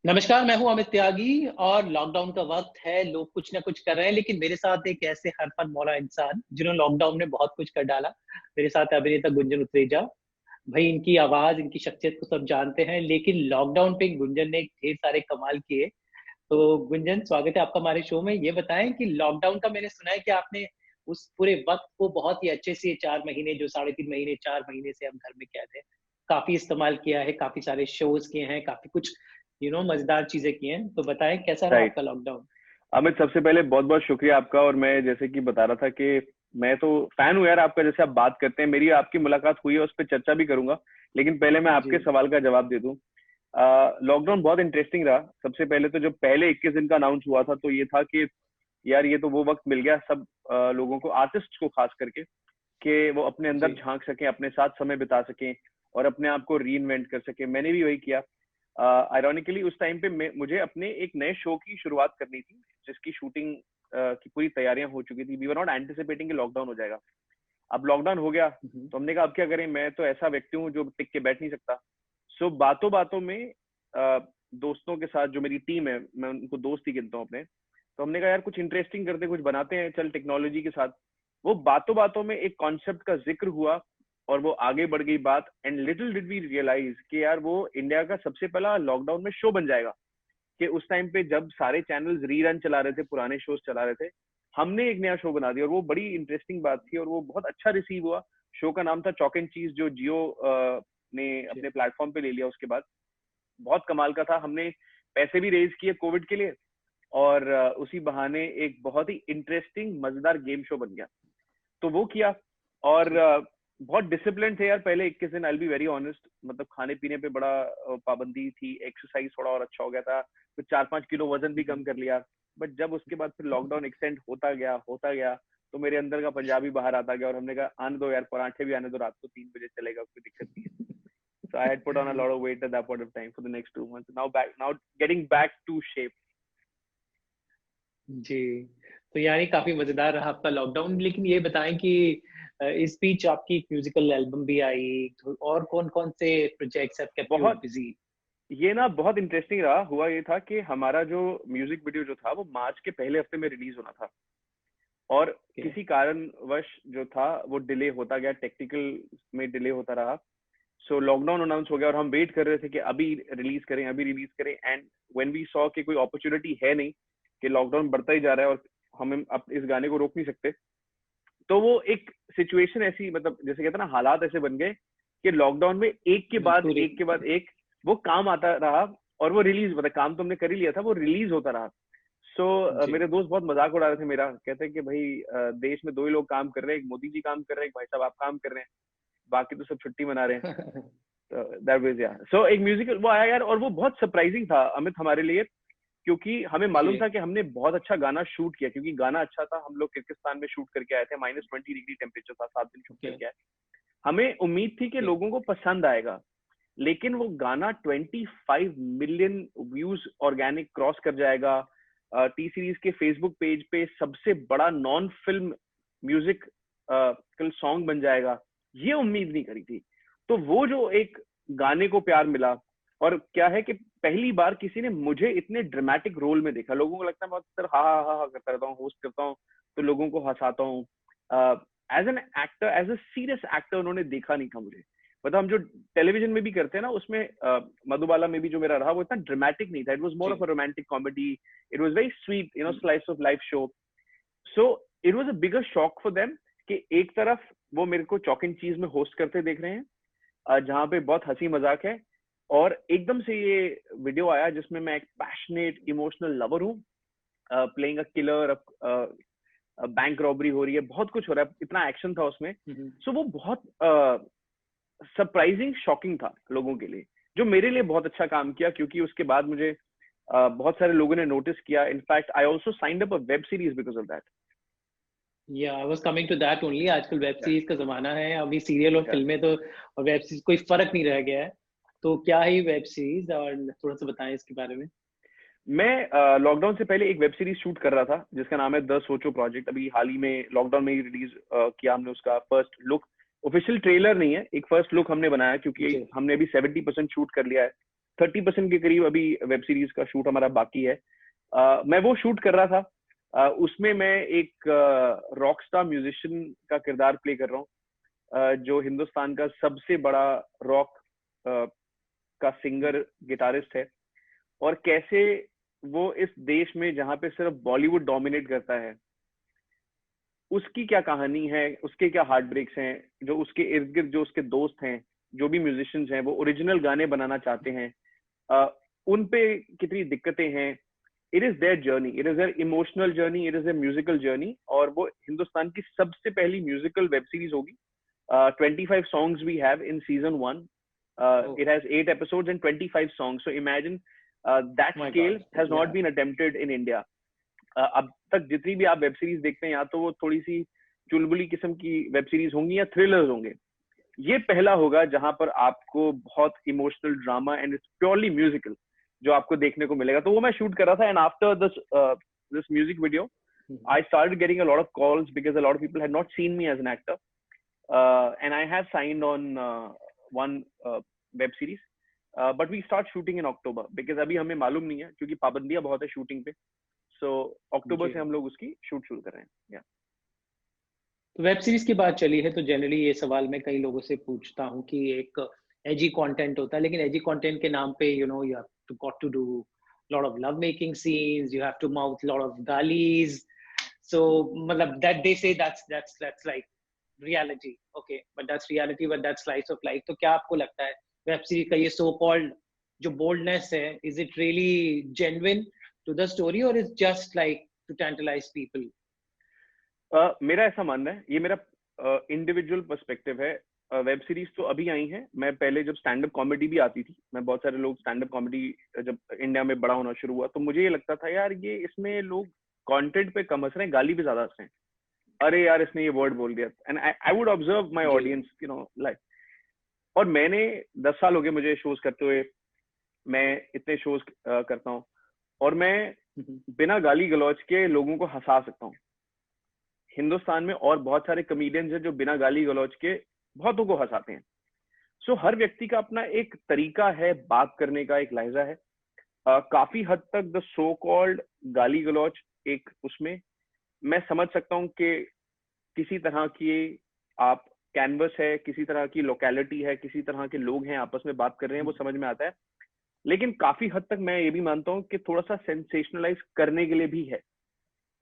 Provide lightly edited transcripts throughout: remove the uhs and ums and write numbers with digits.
नमस्कार, मैं हूँ अमित त्यागी और लॉकडाउन का वक़्त है, लोग कुछ न कुछ कर रहे हैं, लेकिन मेरे साथ एक ऐसे हर फन मौला इंसान, जिन्होंने लॉकडाउन में बहुत कुछ कर डाला। मेरे साथ है अभिनेता गुंजन उत्रेजा। भई इनकी आवाज़, इनकी शख्सियत को सब जानते हैं, लेकिन लॉकडाउन पे गुंजन ने ढेर सारे कमाल किए। तो गुंजन, स्वागत है आपका हमारे शो में। ये बताएँ कि लॉकडाउन का मैंने सुना है कि आपने उस पूरे वक़्त को बहुत ही अच्छे से 4 महीने जो साढ़े 3 महीने, 4 महीने से हम घर में कैद हैं, काफ़ी इस्तेमाल किया है, काफ़ी सारे शोज़ किए हैं, काफ़ी कुछ मज़ेदार चीज़ें की हैं। तो बताएँ कैसा रहा राइट। आपका लॉकडाउन? अमित, सबसे पहले बहुत बहुत शुक्रिया आपका। और मैं जैसे कि बता रहा था कि मैं तो फैन हूँ यार आपका। जैसे आप बात करते हैं, मेरी आपकी मुलाकात हुई है, उस पर चर्चा भी करूंगा, लेकिन पहले मैं जी। आपके सवाल का जवाब दे दूं। लॉकडाउन बहुत इंटरेस्टिंग रहा। सबसे पहले तो जब पहले 21 दिन का अनाउंस हुआ था तो ये था कि यार ये तो वो वक्त मिल गया सब लोगों को, आर्टिस्ट को खास करके, कि वो अपने अंदर जी। झांक सकें, अपने साथ समय बिता सकें और अपने आप को री इन्वेंट कर सकें। मैंने भी वही किया। आयरॉनिकली उस टाइम पे मुझे अपने एक नए शो की शुरुआत करनी थी, जिसकी शूटिंग की पूरी तैयारियां हो चुकी थी। वी वर नॉट एंटिसिपेटिंग कि लॉकडाउन हो जाएगा। अब लॉकडाउन हो गया हुँ, हुँ। तो हमने कहा अब क्या करें। मैं तो ऐसा व्यक्ति हूँ जो टिक के बैठ नहीं सकता। सो बातों बातों में दोस्तों के साथ, जो मेरी टीम है, मैं उनको दोस्त ही गिनता हूँ अपने, तो हमने कहा यार कुछ इंटरेस्टिंग करते, कुछ बनाते हैं, चल टेक्नोलॉजी के साथ। वो बातों बातों में एक कॉन्सेप्ट का जिक्र हुआ और वो आगे बढ़ गई बात। And little did we realise कि यार वो इंडिया का सबसे पहला लॉकडाउन में शो बन जाएगा। कि उस टाइम पे जब सारे चैनल्स रीरन चला रहे थे, पुराने शोज चला रहे थे, हमने एक नया शो बना दिया। और वो बड़ी इंटरेस्टिंग बात थी और वो बहुत अच्छा रिसीव हुआ। शो का नाम था चॉक एंड चीज, जो जियो ने जी। अपने प्लेटफॉर्म पे ले लिया उसके बाद। बहुत कमाल का था। हमने पैसे भी रेज किए कोविड के लिए और उसी बहाने एक बहुत ही इंटरेस्टिंग मजेदार गेम शो बन गया। तो वो किया। और जी। बहुत डिसिप्लिन थे यार पहले 21 दिन। I will be very honest, मतलब खाने पीने पे बड़ा पाबंदी थी। एक्सरसाइज थोड़ा और अच्छा हो गया था, फिर 4-5 किलो वजन भी हुँ, कम हुँ। कर लिया। बट जब उसके बाद फिर लॉकडाउन एक्सटेंड होता गया तो मेरे अंदर का पंजाबी बाहर आता गया और हमने कहा आने दो यार, पराठे भी आने दो, रात को 3 बजे चलेगा, कोई दिक्कत नहीं है। So I had put on a lot of weight at that point of time for the next 2 months. Now getting back to shape. जी। तो यानी काफ़ी मज़ेदार रहा आपका लॉकडाउन, लेकिन ये बताएँ कि इस बीच आपकी एक म्यूज़िकल एल्बम भी आई, तो और कौन-कौन से प्रोजेक्ट्स have kept you बहुत busy? ये ना बहुत इंटरेस्टिंग रहा। हुआ ये था कि हमारा जो म्यूजिक वीडियो जो था वो मार्च के पहले हफ्ते में रिलीज होना था और ओके। किसी कारणवश जो था वो डिले होता गया, टेक्निकल में डिले होता रहा। सो लॉकडाउन अनाउंस हो गया और हम वेट कर रहे थे कि अभी रिलीज करें। एंड व्हेन वी सॉ कि कोई अपॉर्चुनिटी है नहीं, कि लॉकडाउन बढ़ता ही जा रहा है और हम अब इस गाने को रोक नहीं सकते, तो वो एक सिचुएशन ऐसी, मतलब जैसे कहते हैं ना, हालात ऐसे बन गए कि लॉकडाउन में एक के बाद मजबूरी। एक के बाद एक वो काम आता रहा। और वो रिलीज, मतलब काम तो हमने कर ही लिया था, वो रिलीज होता रहा। जी। मेरे दोस्त बहुत मजाक उड़ा रहे थे मेरा, कहते हैं कि भाई देश में दो ही लोग काम कर रहे हैं, एक मोदी जी काम कर रहे हैं, एक भाई साहब आप काम कर रहे हैं, बाकी तो सब छुट्टी मना रहे हैं। तो दैट वाज, या सो एक म्यूजिकल वो आया यार। और वो बहुत सरप्राइजिंग था अमित हमारे लिए, क्योंकि हमें मालूम था जी। कि हमने बहुत अच्छा गाना शूट किया, क्योंकि गाना अच्छा था। हम लोग किर्गिस्तान में शूट करके आए थे, -20 डिग्री टेम्परेचर था, 7 दिन शूट ओके। करके आए। हमें उम्मीद थी कि ओके। लोगों को पसंद आएगा, लेकिन वो गाना 25 मिलियन व्यूज ऑर्गेनिक क्रॉस कर जाएगा। टी सीरीज के फेसबुक पेज पे सबसे बड़ा नॉन फिल्म म्यूजिक कल सॉन्ग बन जाएगा, ये उम्मीद नहीं करी थी। तो वो जो एक गाने को प्यार मिला। और क्या है कि पहली बार किसी ने मुझे इतने ड्रामेटिक रोल में देखा। लोगों को लगता है बहुत सर, हा हा हा हा करता रहता हूँ, होस्ट करता हूँ तो लोगों को हंसाता हूँ। As an actor, as a serious actor उन्होंने देखा नहीं था मुझे। मतलब हम जो टेलीविजन में भी करते हैं ना, उसमें मधुबाला में भी जो मेरा रहा वो इतना ड्रामेटिक नहीं था। इट वाज मोर जी। Of a romantic comedy. It was very sweet, slice of life show. So it was a bigger shock for them कि एक तरफ वो मेरे को चॉक एंड चीज में होस्ट करते देख रहे हैं, जहाँ पे बहुत हंसी मजाक है, और एकदम से ये वीडियो आया जिसमें मैं एक पैशनेट इमोशनल लवर हूँ, playing a killer, bank robbery हो रही है, बहुत कुछ हो रहा है, इतना एक्शन था उसमें। हुँ, हुँ। सो वो बहुत सरप्राइजिंग, शॉकिंग था लोगों के लिए, जो मेरे लिए बहुत अच्छा काम किया, क्योंकि उसके बाद मुझे बहुत सारे लोगों ने नोटिस किया। In fact I also signed up a web series because of that. Yeah I was coming to that only. आजकल वेब या सीरीज़ का ज़माना है, अभी सीरियल और या फ़िल्में तो और वेब सीरीज़ कोई फ़र्क नहीं रह गया है। तो क्या है ये वेब सीरीज़ और थोड़ा-सा बताएँ इसके बारे में? मैं लॉकडाउन से पहले एक वेब सीरीज शूट कर रहा था जिसका नाम है द सोचो प्रोजेक्ट। अभी हाल ही में लॉकडाउन में ही रिलीज किया हमने उसका फर्स्ट लुक। ऑफिशियल ट्रेलर नहीं है, एक फर्स्ट लुक हमने बनाया, क्योंकि जी। हमने अभी 70% शूट कर लिया है। 30% के करीब अभी वेब सीरीज का शूट हमारा बाकी है। मैं वो शूट कर रहा था, उसमें मैं एक रॉकस्टार म्यूजिशियन का किरदार प्ले कर रहा हूँ, जो हिंदुस्तान का सबसे बड़ा रॉक का सिंगर गिटारिस्ट है, और कैसे वो इस देश में जहाँ पे सिर्फ बॉलीवुड डोमिनेट करता है, उसकी क्या कहानी है, उसके क्या हार्ट ब्रेक्स हैं, जो उसके इर्द गिर्द जो उसके दोस्त हैं, जो भी म्यूजिशियंस हैं, वो ओरिजिनल गाने बनाना चाहते हैं, उन पे कितनी दिक्कतें हैं। It is their journey, it is their emotional journey, it is a musical journey, और वो हिंदुस्तान की सबसे पहली म्यूजिकल वेब सीरीज होगी। 25 songs we have in season 1. It has 8 episodes and 25 songs. So imagine that scale has not been attempted in India. अब तक जितनी भी आप वेब सीरीज देखते हैं, या तो वो थोड़ी सी चुलबुली किस्म की वेब सीरीज होंगी या थ्रिलर्स होंगे। ये पहला होगा जहां पर आपको बहुत emotional drama and it's purely musical जो आपको देखने को मिलेगा। तो वो मैं शूट कर रहा था, and after this music video I started getting a lot of calls because a lot of people had not seen me as an actor. And I have signed on one web series, but we start shooting in October because अभी हमें मालूम नहीं है क्योंकि पाबंदियां बहुत है shooting पे। So अक्टूबर से हम लोग उसकी शूट शुरू कर रहे हैं। तो वेब सीरीज की बात चली है तो जनरली ये सवाल मैं कई लोगों से पूछता हूँ कि एक एजी कंटेंट होता है, लेकिन एजी कंटेंट के नाम पे you have got to do lot of love making scenes, you have to mouth lot of गालीज, सो मतलब that they say that's like reality, okay, but that's reality, but that's slice of life. तो क्या आपको लगता है web series का ये so called जो बोल्डनेस है, is it really genuine to the story और is just like to tantalise people? मेरा ऐसा मानना है, ये मेरा इंडिविजुअल पर्सपेक्टिव है। वेब सीरीज तो अभी आई हैं, मैं पहले जब स्टैंड अप कॉमेडी भी आती थी, मैं बहुत सारे लोग स्टैंड अप कॉमेडी जब इंडिया में बड़ा होना शुरू हुआ तो मुझे ये लगता था यार ये इसमें लोग कंटेंट पे कम हंस रहे हैं, गाली पे ज्यादा हंस रहे हैं, अरे यार इसने ये वर्ड बोल दिया। And I would observe my audience like, और मैंने 10 साल हो गए मुझे शोज करते हुए, मैं इतने शोज करता हूँ और मैं बिना गाली गलौज के लोगों को हंसा सकता हूँ। हिंदुस्तान में और बहुत सारे कॉमेडियंस हैं जो बिना गाली गलौज के बहुतों को हंसाते हैं। सो हर व्यक्ति का अपना एक तरीका है बात करने का, एक लहजा है। काफी हद तक द सो कॉल्ड गाली गलौज एक उसमें मैं समझ सकता हूँ कि किसी तरह की आप कैनवस है, किसी तरह की लोकेलिटी है, किसी तरह के लोग हैं आपस में बात कर रहे हैं, वो समझ में आता है। लेकिन काफी हद तक मैं ये भी मानता हूँ कि थोड़ा सा सेंसेशनलाइज करने के लिए भी है,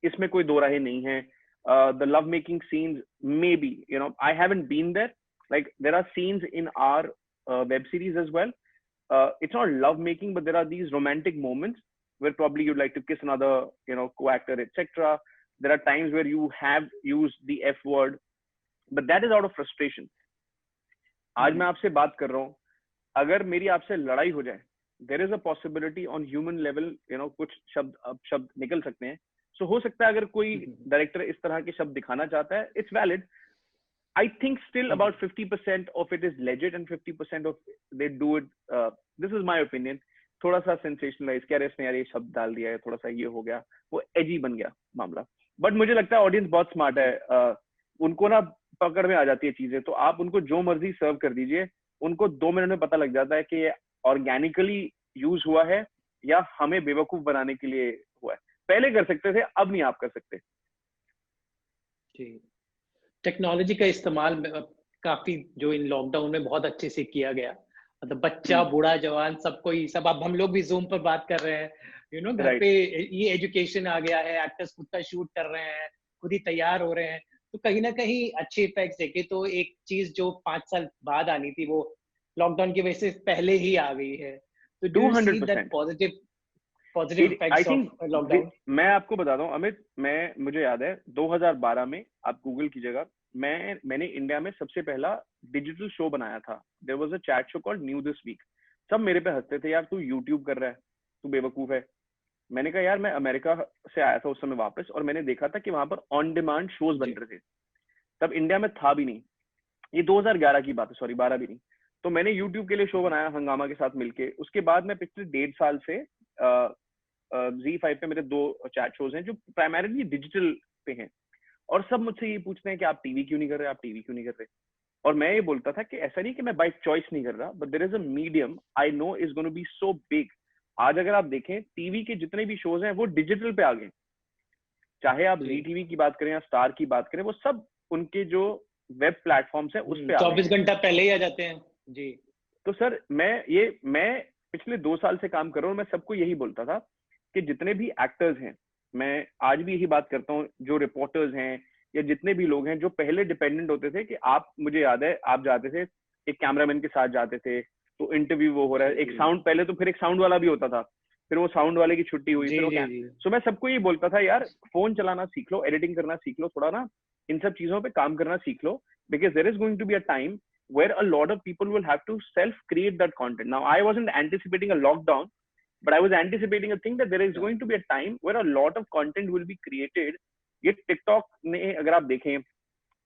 इसमें कोई दो राहें नहीं है। The love making scenes, maybe, I haven't been there. Like there are scenes in our web series as well. It's not love making, but there are these romantic moments where probably you'd like to kiss another, co-actor, etc. There are times where you have used the F word, but that is out of frustration. आज मैं आपसे बात कर रहा हूँ, अगर मेरी आपसे लड़ाई हो जाए, there is a possibility on human level, कुछ शब्द निकल सकते हैं। So हो सकता है अगर कोई डायरेक्टर इस तरह के शब्द दिखाना चाहता है, it's valid. I think still about 50% of it is legit and 50% of they do it. This is my opinion. थोड़ा सा sensationalize, क्या इसने यार ये शब्द डाल दिया है, थोड़ा सा ये हो गया, वो edgy बन गया मामला। But मुझे लगता है ऑडियंस बहुत स्मार्ट है, उनको ना पकड़ में आ जाती है चीजें, तो आप उनको जो मर्जी सर्व कर दीजिए, उनको 2 मिनट में पता लग जाता है कि ये ऑर्गेनिकली यूज हुआ है या हमें बेवकूफ बनाने के लिए हुआ है। पहले कर सकते थे, अब नहीं आप कर सकते। जी, टेक्नोलॉजी का इस्तेमाल काफी जो इन लॉकडाउन में बहुत अच्छे से किया गया, मतलब बच्चा बूढ़ा जवान सबको ही, सब अब हम लोग भी जूम पर बात कर रहे हैं, घर पे ये एजुकेशन आ गया है, एक्टर्स खुद का शूट कर रहे हैं, खुद ही तैयार हो रहे हैं, तो कहीं ना कहीं अच्छे इफेक्ट्स देखे तो एक चीज जो 5 साल बाद आनी थी वो लॉकडाउन की वजह से पहले ही आ गई है। तो do you see that positive effects of lockdown? मैं आपको बताता हूँ अमित, मुझे याद है 2012 में, आप गूगल कीजिएगा, मैंने इंडिया में सबसे पहला डिजिटल शो बनाया था। There was a chat show called new this week. सब मेरे पे हंसते थे, यार तू यूट्यूब कर रहा है, तू बेवकूफ है। मैंने कहा यार मैं अमेरिका से आया था उस समय वापस, और मैंने देखा था कि वहां पर ऑन डिमांड शोज बन रहे थे, तब इंडिया में था भी नहीं, ये 2011 की बात है, सॉरी 12 भी नहीं। तो मैंने यूट्यूब के लिए शो बनाया हंगामा के साथ मिलके। उसके बाद मैं पिछले 1.5 साल से Z5 पे मेरे 2 चैट शोज हैं जो प्राइमरीली डिजिटल पे हैं, और सब मुझसे ये पूछते हैं कि आप टीवी क्यों नहीं कर रहे, आप टीवी क्यों नहीं कर रहे। और मैं ये बोलता था कि ऐसा नहीं कि मैं बाय चॉइस नहीं कर रहा, but there is a medium I know is going to be so big. आज अगर आप देखें टीवी के जितने भी शोज हैं वो डिजिटल पे आ गए, चाहे आप जी टीवी की बात करें या स्टार की बात करें, वो सब उनके जो वेब प्लेटफॉर्म्स हैं उस पे आ गए 24 घंटा पहले ही आ जाते हैं जी। तो सर मैं पिछले 2 साल से काम कर रहा हूँ, मैं सबको यही बोलता था कि जितने भी एक्टर्स हैं, मैं आज भी यही बात करता हूँ, जो रिपोर्टर्स हैं या जितने भी लोग हैं जो पहले डिपेंडेंट होते थे कि आप, मुझे याद है आप जाते थे एक कैमरामैन के साथ जाते थे, तो इंटरव्यू वो हो रहा है, एक साउंड पहले तो फिर एक साउंड वाला भी होता था, फिर वो साउंड वाले की छुट्टी हुई, फिर वो क्या। सो मैं सबको ये बोलता था यार फोन चलाना सीख लो, एडिटिंग करना सीख लो, थोड़ा ना इन सब चीजों पे काम करना सीख लो, because there is going to be a time where a lot of people will have to self-create that content. Now, I wasn't anticipating a lockdown, but I was anticipating a thing that there is going to be a time where a lot of content will be created. ये TikTok ने अगर आप देखें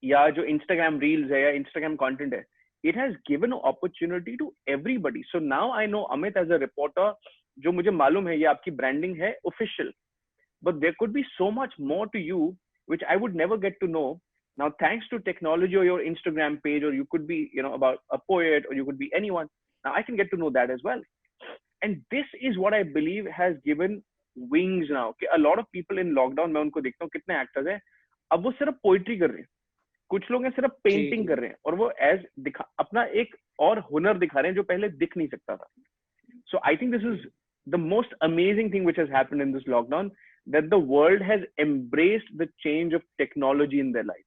या जो Instagram Reels है या Instagram content है, it has given opportunity to everybody. So now I know Amit as a reporter, जो मुझे मालूम है ये आपकी branding है official, but there could be so much more to you which I would never get to know. Now, thanks to technology or your Instagram page, or you could be, you know, about a poet, or you could be anyone. Now, I can get to know that as well. And this is what I believe has given wings now. कि a lot of people in lockdown, मैं उनको देखता हूँ कितने actors हैं, अब वो सिर्फ poetry कर रहे हैं, कुछ लोग हैं सिर्फ painting कर रहे हैं, और वो अपना एक और हुनर दिखा रहे हैं जो पहले दिख नहीं सकता था. So I think this is the most amazing thing which has happened in this lockdown, that the world has embraced the change of technology in their life.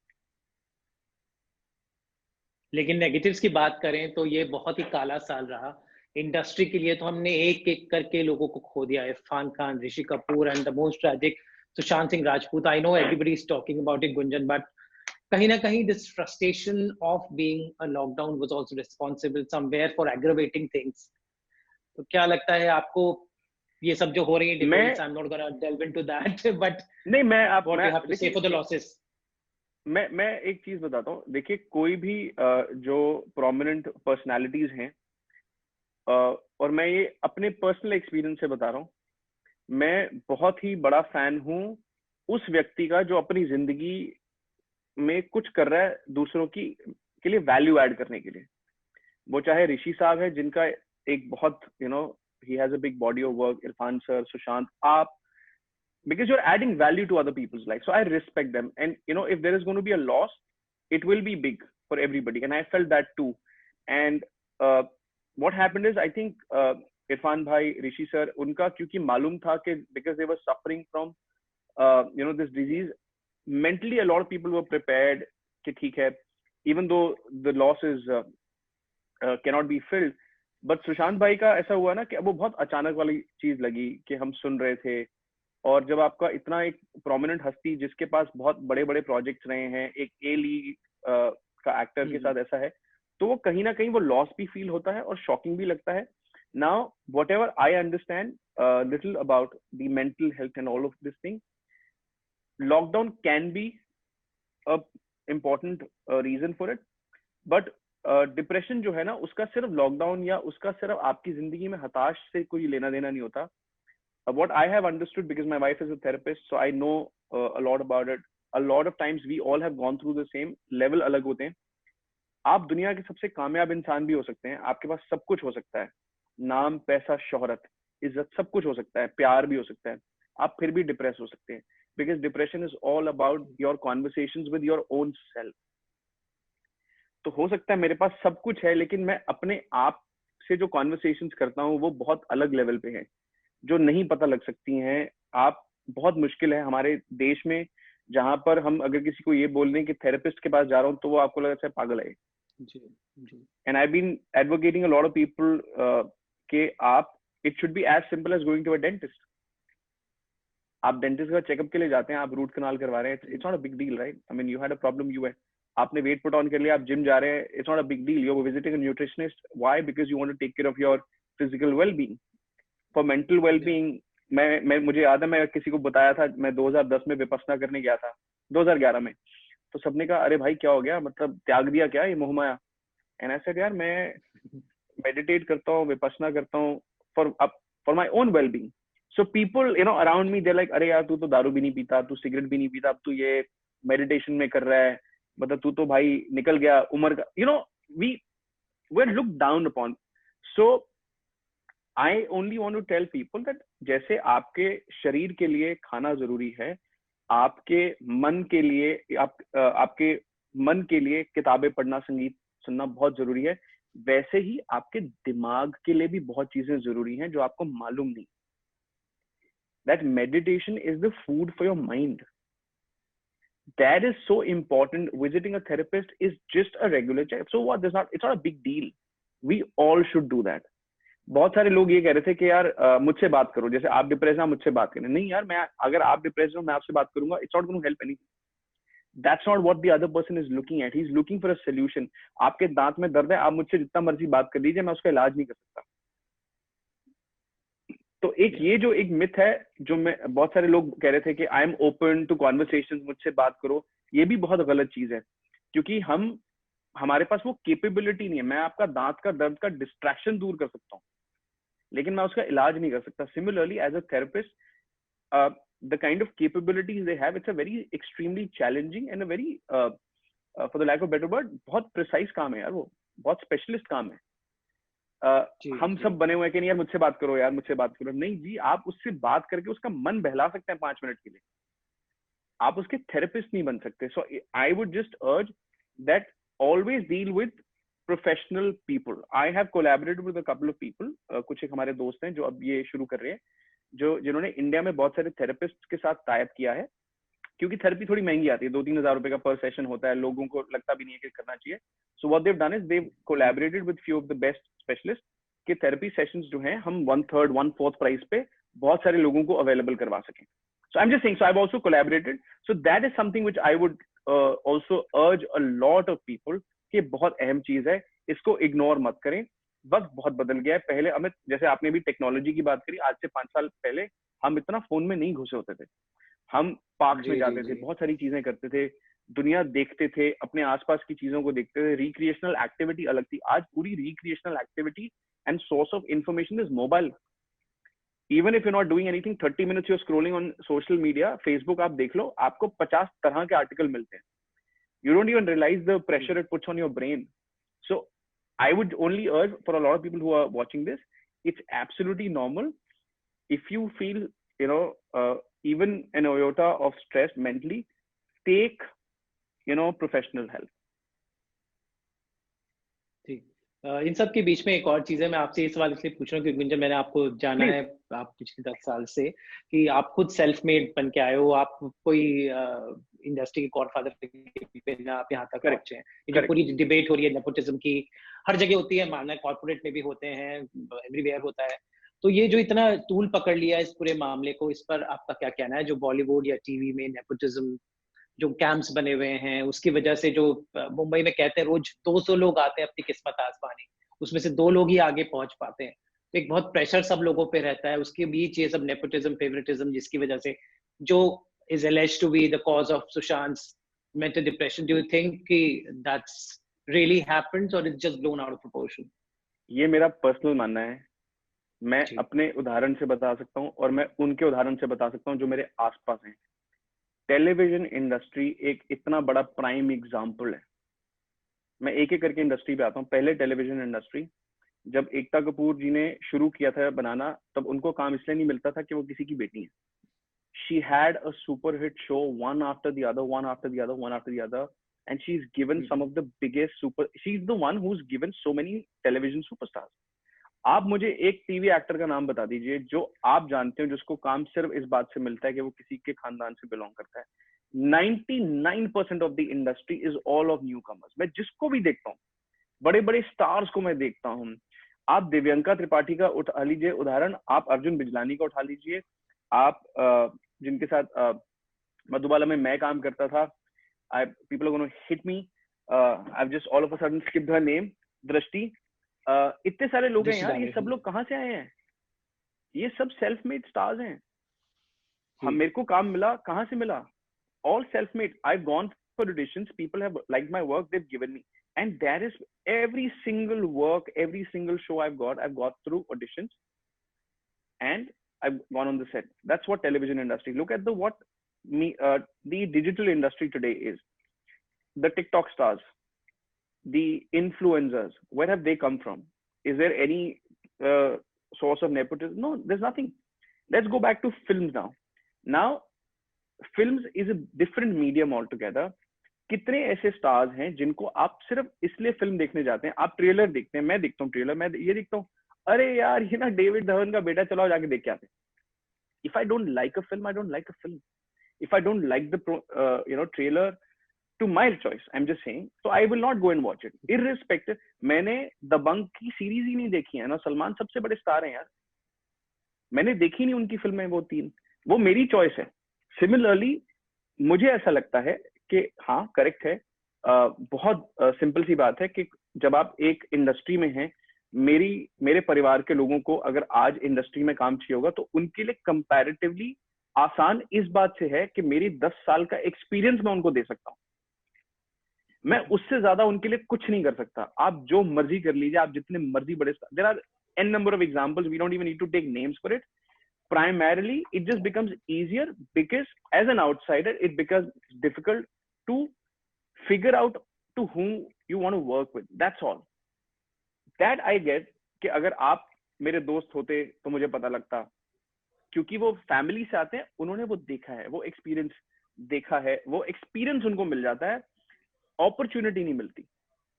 लेकिन नेगेटिव्स की बात करें तो ये बहुत ही काला साल रहा इंडस्ट्री के लिए। तो हमने एक एक करके लोगों को खो दिया है, Irrfan Khan, Rishi Kapoor and the most tragic Sushant Singh Rajput. I know everybody is talking about it Gunjan, but कहीं ना कहीं this frustration of being a lockdown was also responsible somewhere for aggravating things. तो क्या लगता है आपको ये सब जो हो रही है debates, I am not gonna delve into that, but नहीं मैं व्हाट यू हैव टू से फॉर द लॉसेस? मैं एक चीज बताता हूँ, देखिए कोई भी जो प्रोमिनेंट पर्सनालिटीज हैं, और मैं ये अपने पर्सनल एक्सपीरियंस से बता रहा हूँ, मैं बहुत ही बड़ा फैन हूँ उस व्यक्ति का जो अपनी जिंदगी में कुछ कर रहा है दूसरों के लिए वैल्यू ऐड करने के लिए। वो चाहे ऋषि साहब है जिनका एक बहुत he has a big body of work, Irfan sir, Sushant, आप, because you're adding value to other people's life. So I respect them. And, if there is going to be a loss, it will be big for everybody. And I felt that too. And what happened is, I think Irfan bhai, Rishi sir, unka kyunki malum tha ke because they were suffering from, this disease, mentally a lot of people were prepared कि ठीक है, even though the loss is cannot be filled. But Sushant भाई का ऐसा हुआ ना कि वो बहुत अचानक वाली चीज लगी कि हम सुन रहे थे, और जब आपका इतना एक प्रोमिनेंट हस्ती जिसके पास बहुत बड़े बड़े प्रोजेक्ट्स रहे हैं, एक ए लीग का एक्टर के साथ ऐसा है, तो वो कहीं ना कहीं वो लॉस भी फील होता है और शॉकिंग भी लगता है. Now whatever I understand little about the mental health and all of this thing, lockdown can be a important reason for it, but depression जो है ना, उसका सिर्फ लॉकडाउन या उसका सिर्फ आपकी जिंदगी में हताश से कोई लेना देना नहीं होता. What I have understood, because my wife is a therapist, so I know a lot about it. A lot of times we all have gone through the same level. अलग होते हैं. आप दुनिया के सबसे कामयाब इंसान भी हो सकते हैं, आपके पास सब कुछ हो सकता है, नाम, पैसा, शोहरत, इज्जत, सब कुछ हो सकता है, प्यार भी हो सकता है, आप फिर भी डिप्रेस हो सकते हैं, because depression is all about your conversations with your own self. तो हो सकता है मेरे पास सब कुछ है, लेकिन मैं अपने आप से जो कॉन्वर्सेशंस करता हूँ वो बहुत अलग लेवल पे है, जो नहीं पता लग सकती हैं. आप, बहुत मुश्किल है हमारे देश में, जहां पर हम अगर किसी को ये बोल दें कि थेरेपिस्ट के पास जा रहा हूँ, तो वो आपको लगता है पागल है. And I been advocating a lot of people कि आप, it should be as simple as going to a dentist. आप डेंटिस्ट का चेकअप के लिए जाते हैं, आप रूट कनाल करवा रहे हैं, it's not a big deal, right? I mean you had a problem, आपने वेट पुट ऑन कर लिया, आप जिम जा रहे हैं, it's not a big deal. You are visiting a nutritionist, why? Because you want to take care of your physical wellbeing. For mental wellbeing, मैं मुझे याद है, मैं किसी को बताया था, मैं 2010 में विपस्सना करने गया था, 2011 में, तो सबने कहा अरे भाई क्या हो गया, मतलब त्याग दिया क्या ये मोहमाया? एंड आई सेड यार मैं मेडिटेट करता हूँ, विपस्सना करता हूँ for my own wellbeing. So people around me, they like अरे यार तू तो दारू भी नहीं पीता, तू सिगरेट भी नहीं पीता, अब तू ये मेडिटेशन में कर रहा है, मतलब तू तो भाई निकल गया उम्र का, you know, we we're looked down upon. So I only want to tell people that जैसे आपके शरीर के लिए खाना जरूरी है, आपके मन के लिए आपके मन के लिए किताबें पढ़ना, संगीत सुनना बहुत जरूरी है, वैसे ही आपके दिमाग के लिए भी बहुत चीजें जरूरी हैं जो आपको मालूम नहीं. That meditation is the food for your mind. That is so important. Visiting a therapist is just a regular check. So what? It's not a big deal. We all should do that. बहुत सारे लोग ये कह रहे थे कि यार मुझसे बात करो, जैसे आप डिप्रेस हैं मुझसे बात करें. नहीं यार, मैं अगर आप डिप्रेस हो मैं आपसे बात करूंगा, it's not going to help anything. That's not what the other person is looking at. He is looking for a solution. आपके दांत में दर्द है, आप मुझसे जितना मर्जी बात कर लीजिए, मैं उसका इलाज नहीं कर सकता. तो एक ये जो एक मिथ है, जो मैं बहुत सारे लोग कह रहे थे कि I am open to conversations, मुझसे बात करो, ये भी बहुत गलत चीज है. क्योंकि हमारे पास वो कैपेबिलिटी नहीं है. मैं आपका दांत का दर्द का डिस्ट्रैक्शन दूर कर सकता हूँ, लेकिन मैं उसका इलाज नहीं कर सकता. Similarly as a therapist, the kind of capabilities they have, it's a very extremely challenging and a very, for the lack of better word, बहुत प्रिसाइज काम है यार, वो बहुत स्पेशलिस्ट काम है. हम सब बने हुए हैं कि नहीं यार मुझसे बात करो, यार मुझसे बात करो. नहीं जी, आप उससे बात करके उसका मन बहला सकते हैं 5 मिनट के लिए, आप उसके थेरेपिस्ट नहीं बन सकते. So I would just urge that always deal with professional people. I have collaborated with a couple of people. कुछ एक हमारे दोस्त हैं जो अब ये शुरू कर रहे हैं, जिन्होंने इंडिया में बहुत सारे थेरेपिस्ट के साथ टाइप किया है, क्योंकि थेरेपी थोड़ी महंगी आती है, 2-3 हज़ार रुपए का पर सेशन होता है, लोगों को लगता भी नहीं है कि करना चाहिए. So what they've done is they've collaborated with few of the best specialists कि थेरेपी सेशंस जो हैं हम 1/3 1/4 प्राइस पे बहुत सारे लोगों को अवेलेबल करवा सकें. So I'm just saying, so I've also collaborated. So that is something which I would also urge a lot of people कि बहुत अहम चीज है, इसको इग्नोर मत करें. वक्त बहुत बदल गया है. पहले अमित, जैसे आपने भी टेक्नोलॉजी की बात करी, आज से 5 साल पहले हम इतना फोन में नहीं घुसे होते थे. हम पार्क में जाते थे, बहुत सारी चीजें करते थे, दुनिया देखते थे, अपने आसपास की चीजों को देखते थे. रिक्रिएशनल एक्टिविटी अलग थी. आज पूरी recreational activity and source of information is mobile. Even if you're not doing anything, 30 minutes you're scrolling on social media, Facebook आप देख लो, आपको 50 तरह के आर्टिकल मिलते हैं. You don't even realize the pressure it puts on your brain. So I would only urge for a lot of people who are watching this, it's absolutely normal. If you feel, you know, even an iota of stress mentally, take, you know, professional help. इन सब के बीच में एक और चीज है, मैं आपसे ये सवाल इसलिए पूछ रहा हूँ क्योंकि जब मैंने आपको जाना है आप पिछले 10 साल से, कि आप खुद सेल्फ मेड बन के आए हो, आप कोई इंडस्ट्री के गॉडफादर आप यहाँ तक पहुंचे हैं. ये जो पूरी डिबेट हो रही है नेपोटिज्म की, हर जगह होती है, मानना है कॉर्पोरेट में भी होते हैं, एवरीवेयर होता है. तो ये जो इतना तूल पकड़ लिया इस पूरे मामले को, इस पर आपका क्या कहना है? जो बॉलीवुड या टीवी में नेपोटिज्म जो कैंप्स बने हुए हैं, उसकी वजह से जो मुंबई में कहते हैं रोज 200 लोग आते हैं अपनी किस्मत आजमाने, उसमें से 2 लोग ही आगे पहुंच पाते हैं. तो एक बहुत प्रेशर सब लोगों पे रहता है, उसके बीच ये सब नेपोटिज्म, फेवरेटिज्म, जिसकी वजह से जो is alleged to be the cause of Sushant's mental depression. Do you think that's really happens or it's just blown out of proportion? ये मेरा पर्सनल मानना है. मैं अपने उदाहरण से बता सकता हूँ और मैं उनके उदाहरण से बता सकता हूँ जो मेरे आसपास हैं. टेलीविजन इंडस्ट्री एक इतना बड़ा प्राइम एग्जाम्पल है. मैं एक एक करके इंडस्ट्री पे आता हूँ. पहले टेलीविजन इंडस्ट्री, जब एकता कपूर जी ने शुरू किया था बनाना, तब उनको काम इसलिए नहीं मिलता था कि वो किसी की बेटी है. She had a super hit show, one after the other, one after the other, one after the other, and she's given some of the biggest she's the one who's given so many television superstars. आप मुझे एक TV actor का नाम बता दीजिए जो आप जानते हो जिसको काम सिर्फ इस बात से मिलता है कि वो किसी के खानदान से बिलोंग करता है. 99% of the industry is all of new commerce. मैं जिसको भी देखता हूँ, बड़े बड़े स्टार्स को मैं देखता हूँ. आप दिव्यंका त्रिपाठी का उठा लीजिए उदाहरण, आप अर्जुन बिजलानी का उठा लीजिए, आप जिनके साथ मधुबाला में मैं काम करता था, people are going to hit me, I've just all of a sudden skipped her name, दृष्टि. इतने सारे लोग हैं यार, ये सब लोग कहाँ से आए हैं? ये सब सेल्फ मेड स्टार्स हैं. हम, मेरे को काम मिला, कहाँ से मिला? All self made. I've gone for auditions, people have liked my work, they've given me, and that is every single work, every single show I've got through auditions, and I've gone on the set. That's what television industry. Look at the digital industry today is. the TikTok stars, the influencers, where have they come from? Is there any source of nepotism? No, there's nothing. Let's go back to films now. Now films is a different medium altogether. कितने ऐसे stars हैं जिनको आप सिर्फ इसलिए film देखने जाते हैं, आप ट्रेलर देखते हैं, मैं देखता हूँ ट्रेलर, मैं ये देखता हूँ, अरे यार ये ना डेविड धवन का बेटा, चलाओ जाके देख के आते हैं. If I don't like a film, I don't like a film. If I don't like the trailer, to my choice, I'm just saying, so I will not go and watch it. Irrespective, मैंने दबंग की series ही नहीं देखी है ना. सलमान सबसे बड़े star हैं यार, मैंने देखी नहीं उनकी फिल्में वो 3. वो मेरी चॉइस है. सिमिलरली मुझे ऐसा लगता है कि हाँ करेक्ट है, बहुत सिंपल सी बात है कि जब आप एक इंडस्ट्री में हैं, मेरे परिवार के लोगों को अगर आज इंडस्ट्री में काम चाहिए होगा तो उनके लिए कंपैरेटिवली आसान इस बात से है कि मेरी 10 साल का एक्सपीरियंस मैं उनको दे सकता हूँ. मैं उससे ज्यादा उनके लिए कुछ नहीं कर सकता. आप जो मर्जी कर लीजिए, आप जितने मर्जी बड़े, there are n number of examples, we don't even need to take names for it. Primarily it just becomes easier because as an outsider it becomes difficult to figure out to whom you want to work with. That's all. That I get कि अगर आप मेरे दोस्त होते तो मुझे पता लगता, क्योंकि वो फैमिली से आते हैं, उन्होंने वो देखा है, वो एक्सपीरियंस देखा है, वो एक्सपीरियंस उनको मिल जाता है. अपॉर्चुनिटी नहीं मिलती.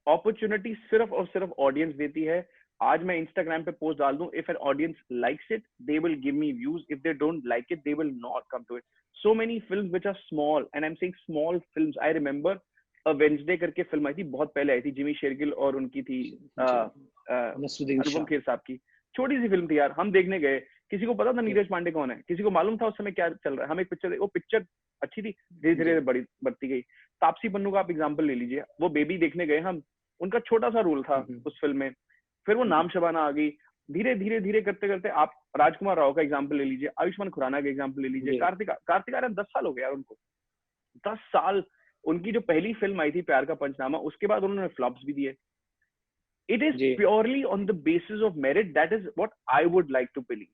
अपॉर्चुनिटी सिर्फ और सिर्फ ऑडियंस देती है. आज मैं इंस्टाग्राम पे पोस्ट डाल दूं, if an audience likes it they will give me views, if they don't like it they will not come to it. So many films which are small, and I am saying small films. I remember a Wednesday करके film आई थी, बहुत पहले आई थी, Jimmy Shergill और उनकी थी, अनुपम खेर साहब की. छोटी सी फिल्म थी यार, हम देखने गए. किसी को पता था नीरज पांडे कौन है? किसी को मालूम था उस समय क्या चल रहा है? हम एक पिक्चर, वो पिक्चर अच्छी थी, धीरे धीरे बढ़ती गई. तापसी पन्नू का आप एग्जांपल ले लीजिए, वो बेबी देखने गए हम, उनका छोटा सा रोल था उस फिल्म में, फिर वो नाम शबाना आ गई. धीरे धीरे धीरे करते करते आप राजकुमार राव का एग्जांपल ले लीजिए, आयुष्मान खुराना का एग्जांपल ले लीजिए, कार्तिक आर्यन 10 साल हो गया उनको. 10 साल. उनकी जो पहली फिल्म आई थी प्यार का पंचनामा, उसके बाद उन्होंने फ्लॉप्स भी दिए. It is purely on the basis of merit. That is what I would like to believe.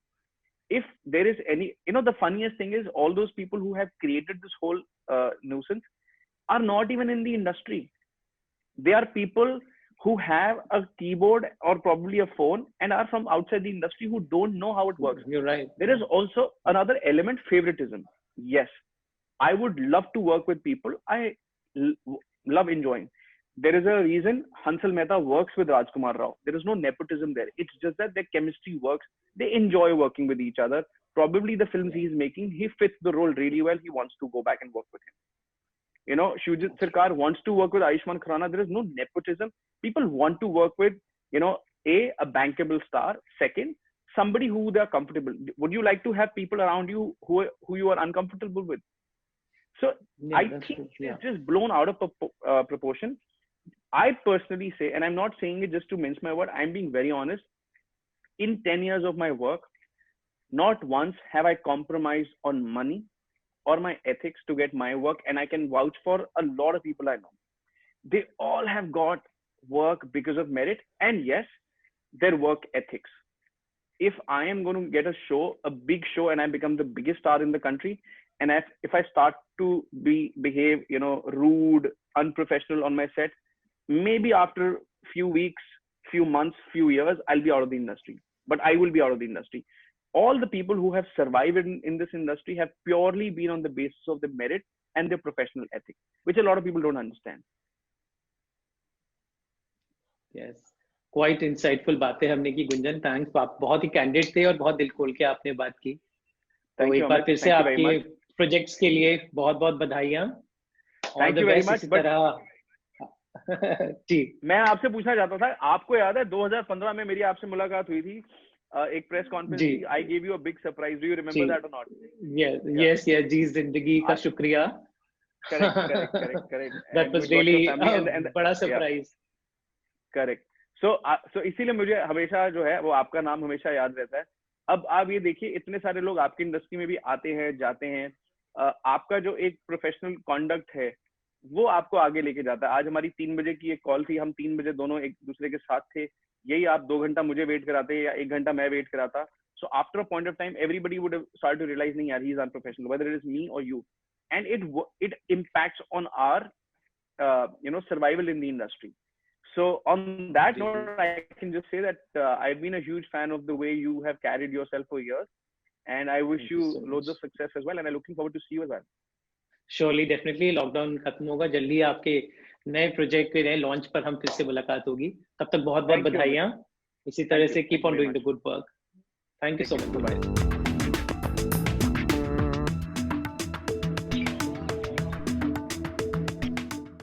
If there is any, the funniest thing is all those people who have created this whole nuisance are not even in the industry. They are people who have a keyboard or probably a phone and are from outside the industry who don't know how it works. You're right. There is also another element, favoritism. Yes, I would love to work with people I love enjoying. There is a reason Hansal Mehta works with Rajkumar Rao. There is no nepotism there. It's just that their chemistry works. They enjoy working with each other. Probably the films he is making, he fits the role really well. He wants to go back and work with him. Shujit Sircar wants to work with Ayushmann Khurrana. There is no nepotism. People want to work with, a bankable star. Second, somebody who they are comfortable. Would you like to have people around you who you are uncomfortable with? So yeah, I think it's just blown out of proportion. I personally say, and I'm not saying it just to mince my word, I'm being very honest. In 10 years of my work, not once have I compromised on money or my ethics to get my work. And I can vouch for a lot of people I know. They all have got work because of merit and yes, their work ethics. If I am going to get a big show and I become the biggest star in the country, and if I start to behave, rude, unprofessional on my set, maybe after few weeks, few months, few years, I'll be out of the industry. But I will be out of the industry. All the people who have survived in this industry have purely been on the basis of the merit and their professional ethics, which a lot of people don't understand. Yes, quite insightful बातें हमने की Gunjan. Thanks, आप बहुत ही candid थे और बहुत दिल खोल के आपने बात की. तो एक बार फिर से आपके प्रोजेक्ट्स के लिए बहुत बहुत बधाइयाँ. Thank you very much. जी, मैं आपसे पूछना चाहता था, आपको याद है 2015 में मेरी आपसे मुलाकात हुई थी, एक प्रेस कॉन्फ्रेंस थी. I give you a big surprise. Do you remember that और नॉट? यस जी, जिंदगी का शुक्रिया. करेक्ट. दैट वाज रियली बड़ा सरप्राइज. करेक्ट. सो इसीलिए मुझे हमेशा जो है वो आपका नाम हमेशा याद रहता है. अब आप ये देखिए, इतने सारे लोग आपकी इंडस्ट्री में भी आते हैं जाते हैं. आपका जो एक प्रोफेशनल कॉन्डक्ट है वो आपको आगे लेके जाता है. आज हमारी 3 बजे की एक कॉल थी, हम 3 बजे दोनों एक दूसरे के साथ थे. यही आप 2 घंटा मुझे वेट कराते या 1 घंटा मैं वेट कराता. So after a point of time everybody would start to realise, नहीं यार, he is unprofessional, whether it is me और you, and it impacts on our survival in the industry. So on that note, I can just say that I've been a huge fan of the way you have carried yourself for years, and I wish you loads of success as well, and I'm looking forward to see you as well. Surely, definitely. Lockdown खत्म होगा जल्दी, आपके नए project के नए launch पर हम फिर से मुलाकात होगी. तब तक बहुत बहुत बधाइयाँ. इसी तरह से keep on doing the good work. Thank you so much.